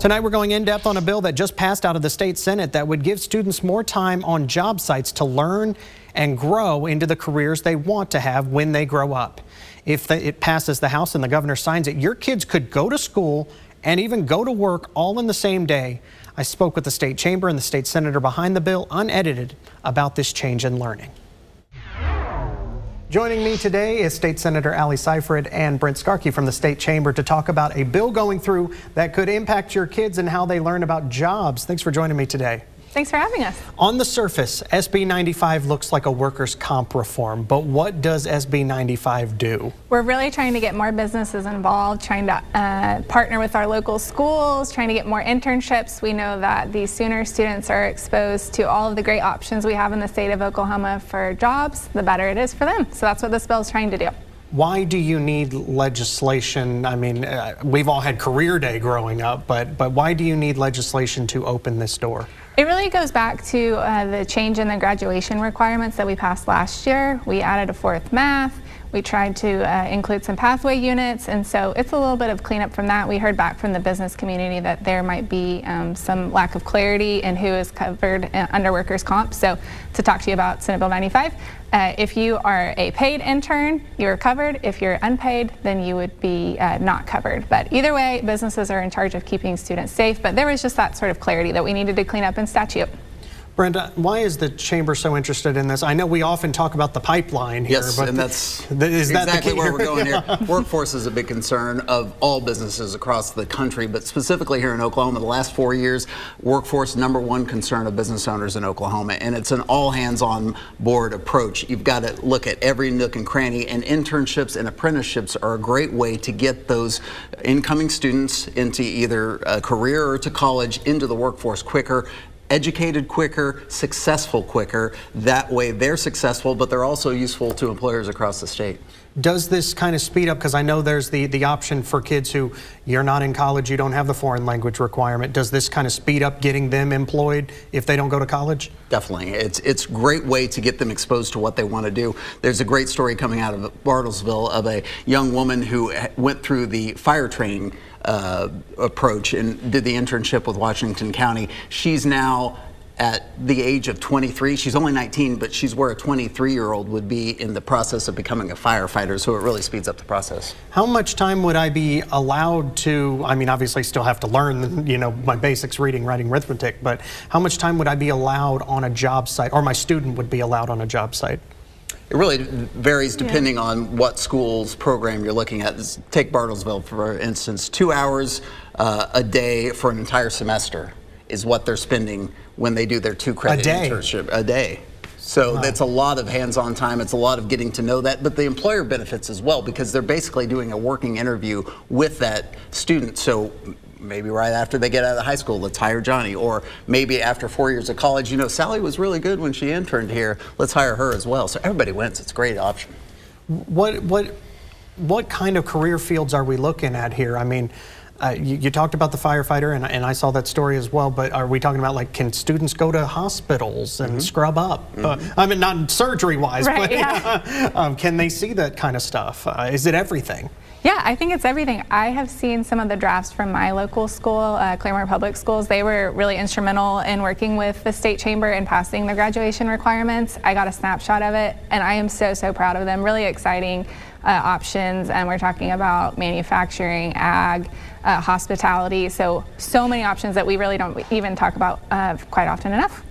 Tonight we're going in depth on a bill that just passed out of the state Senate that would give students more time on job sites to learn and grow into the careers they want to have when they grow up. If it passes the House and the governor signs it, your kids could go to school and even go to work all in the same day. I spoke with the state chamber and the state senator behind the bill, unedited, about this change in learning. Joining me today is State Senator Seifried and Brent Skarky from the state chamber to talk about a bill going through that could impact your kids and how they learn about jobs. Thanks for joining me today. Thanks for having us. On the surface, SB 95 looks like a workers' comp reform, but what does SB 95 do? We're really trying to get more businesses involved, trying to partner with our local schools, trying to get more internships. We know that the sooner students are exposed to all of the great options we have in the state of Oklahoma for jobs, the better it is for them. So that's what this bill is trying to do. Why do you need legislation? I mean, we've all had career day growing up, but why do you need legislation to open this door? It really goes back to the change in the graduation requirements that we passed last year. We added a fourth math. We tried to include some pathway units, and so it's a little bit of cleanup from that. We heard back from the business community that there might be some lack of clarity in who is covered under workers' comp. So to talk to you about Senate Bill 95, if you are a paid intern, you're covered. If you're unpaid, then you would be not covered. But either way, businesses are in charge of keeping students safe, but there was just that sort of clarity that we needed to clean up in statute. Brent, why is the chamber so interested in this? I know we often talk about the pipeline here, yes, but and that's exactly where we're going here. Workforce is a big concern of all businesses across the country, but specifically here in Oklahoma, the last 4 years, workforce #1 concern of business owners in Oklahoma, and it's an all hands on board approach. You've got to look at every nook and cranny, and internships and apprenticeships are a great way to get those incoming students into either a career or to college into the workforce quicker. Educated quicker, successful quicker. That way they're successful, but they're also useful to employers across the state. Does this kind of speed up, because I know there's the option for kids who, you're not in college, you don't have the foreign language requirement. Does this kind of speed up getting them employed if they don't go to college? Definitely. It's a great way to get them exposed to what they want to do. There's a great story coming out of Bartlesville of a young woman who went through the fire training approach and did the internship with Washington County. She's now at the age of 23. She's only 19, but she's where a 23-year-old would be in the process of becoming a firefighter, so it really speeds up the process. How much time would I be allowed to, I mean, obviously still have to learn, you know, my basics, reading, writing, arithmetic, but how much time would I be allowed on a job site, or my student would be allowed on a job site? It really varies depending on what school's program you're looking at. Take Bartlesville, for instance. 2 hours a day for an entire semester is what they're spending when they do their 2-credit internship a day. So that's a lot of hands-on time. It's a lot of getting to know that, but the employer benefits as well, because they're basically doing a working interview with that student. So maybe right after they get out of high school, let's hire Johnny. Or maybe after 4 years of college, you know, Sally was really good when she interned here. Let's hire her as well. So everybody wins. It's a great option. What kind of career fields are we looking at here? I mean, you talked about the firefighter, and I saw that story as well, but are we talking about, like, can students go to hospitals and scrub up? I mean, not surgery-wise, but can they see that kind of stuff? Is it everything? Yeah, I think it's everything. I have seen some of the drafts from my local school, Claremore Public Schools. They were really instrumental in working with the state chamber and passing the graduation requirements. I got a snapshot of it, and I am so proud of them. Really exciting options, and we're talking about manufacturing, ag, hospitality, so many options that we really don't even talk about quite often enough.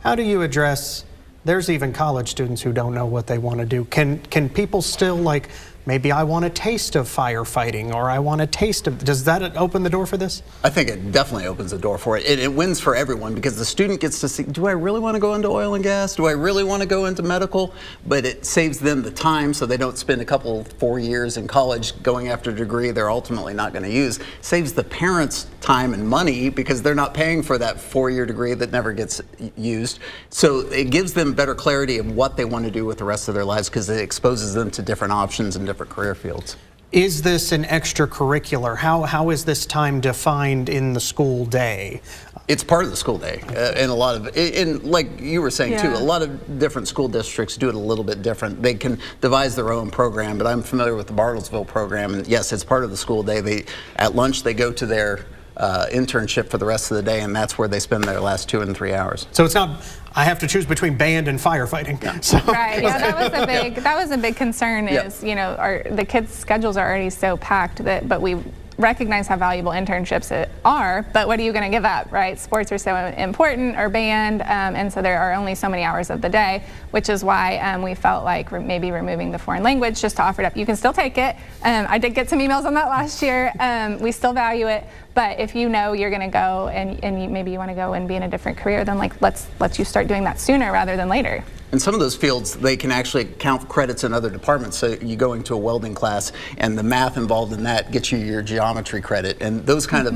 How do you address, there's even college students who don't know what they want to do. Can people still, like, maybe I want a taste of firefighting, or I want a taste of, does that open the door for this? I think it definitely opens the door for it. It wins for everyone, because the student gets to see, do I really want to go into oil and gas? Do I really want to go into medical? But it saves them the time, so they don't spend a couple 4 years in college going after a degree they're ultimately not going to use. Saves the parents time and money, because they're not paying for that 4-year degree that never gets used. So it gives them better clarity of what they want to do with the rest of their lives, because it exposes them to different options and different career fields. Is this an extracurricular? How is this time defined in the school day? It's part of the school day, and a lot of, and like you were saying too, a lot of different school districts do it a little bit different. They can devise their own program, but I'm familiar with the Bartlesville program, and yes, it's part of the school day. At lunch they go to their internship for the rest of the day, and that's where they spend their last 2 and 3 hours. So it's not, I have to choose between band and firefighting. Yeah. So. Right. Yeah, that was a big concern. Is you know the kids' schedules are already so packed but we recognize how valuable internships are, but what are you going to give up, right? Sports are so important, or band, and so there are only so many hours of the day, which is why we felt like maybe removing the foreign language just to offer it up. You can still take it. I did get some emails on that last year. We still value it, but if you know you're going to go and maybe you want to go and be in a different career, then like let's you start doing that sooner rather than later. In some of those fields, they can actually count credits in other departments. So you go into a welding class, and the math involved in that gets you your geometry credit. And those kind of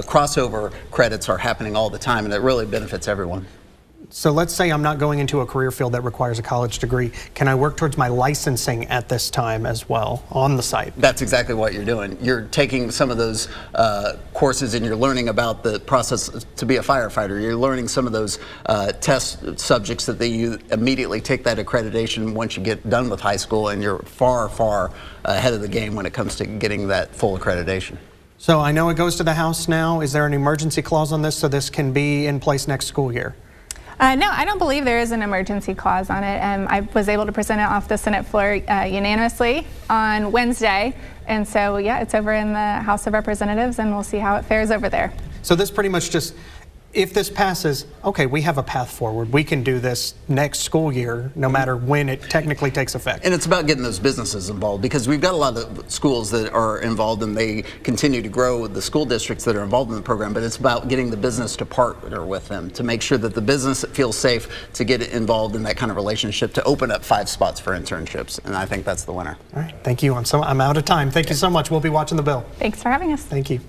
crossover credits are happening all the time, and it really benefits everyone. So let's say I'm not going into a career field that requires a college degree. Can I work towards my licensing at this time as well on the site? That's exactly what you're doing. You're taking some of those courses and you're learning about the process to be a firefighter. You're learning some of those test subjects that you immediately take that accreditation once you get done with high school, and you're far, far ahead of the game when it comes to getting that full accreditation. So I know it goes to the House now. Is there an emergency clause on this so this can be in place next school year? No, I don't believe there is an emergency clause on it. I was able to present it off the Senate floor unanimously on Wednesday. And so, yeah, it's over in the House of Representatives, and we'll see how it fares over there. So this pretty much just, if this passes, okay, we have a path forward. We can do this next school year, no matter when it technically takes effect. And it's about getting those businesses involved, because we've got a lot of schools that are involved and they continue to grow with the school districts that are involved in the program, but it's about getting the business to partner with them to make sure that the business feels safe to get involved in that kind of relationship, to open up 5 spots for internships. And I think that's the winner. All right, thank you. I'm out of time. Thank you so much. We'll be watching the bill. Thanks for having us. Thank you.